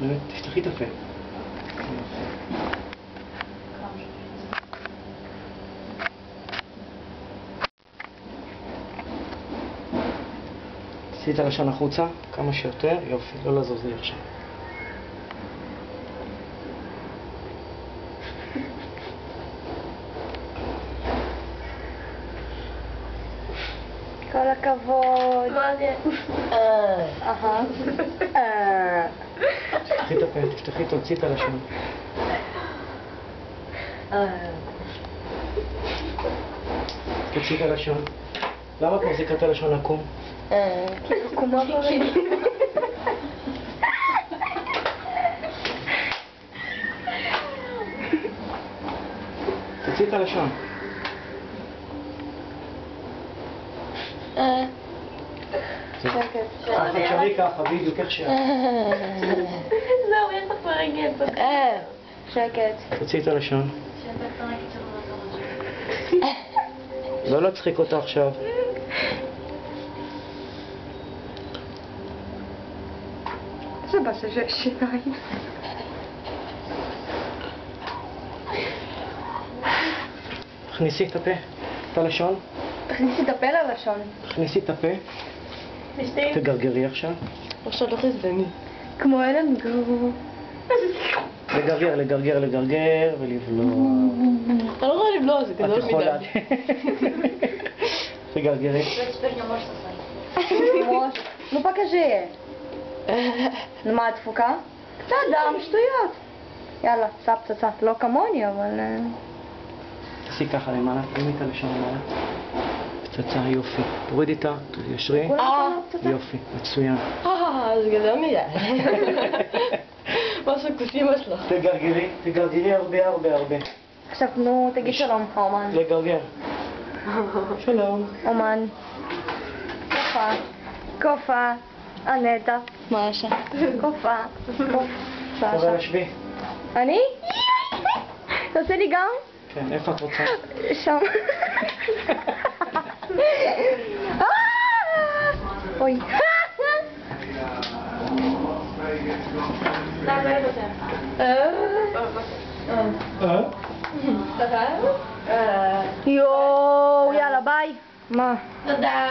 באמת, תפתחי את הפה. תעשי את הלשון החוצה, כמה שיותר, יופי, לא לזוז לי עכשיו. כל הכבוד. מה זה? תפתחי את הפה, תפתחי, תוציא את הלשון. תוציא את הלשון. למה את מחזיקה את הלשון עקום? כי זה קומה ברגל. תוציא את הלשון. תחשבי ככה, בדיוק איך שאת. זהו, יש לך ברגל. שקט. תוציא את הלשון. לא להצחיק אותה עכשיו. זה באסה של שיניים. תכניסי את הפה, את הלשון. תכניסי את הפה ללשון. תכניסי את הפה. תגרגרי עכשיו. עכשיו לא חזבני. כמו אלן גור. לגרגר, לגרגר, לגרגר ולבלוע. אתה לא יכול לבלוע, זה גדול את יכולה. מדי. תגרגרי. נו покажи. מה התפוקה? קצת דם, שטויות. יאללה, סע פצצה. לא כמוני, אבל... תעשי ככה למעלה, תרימי את הלשון למעלה. פצצה, יופי. תורידי איתה, תיישרי. יופי, מצוין. זה גדול מדי. משהו כוסים שלך. תגרגרי, תגרגרי הרבה הרבה הרבה. עכשיו, נו, תגיד שלום, אומן. לגרגר. שלום. אומן. קופה. קופה. אנטה. מאשה. קופה. תורה לשבי. אני? אתה עושה לי גם? כן, איפה את רוצה? שם. אוי. יואו, יאללה ביי. מה? תודה.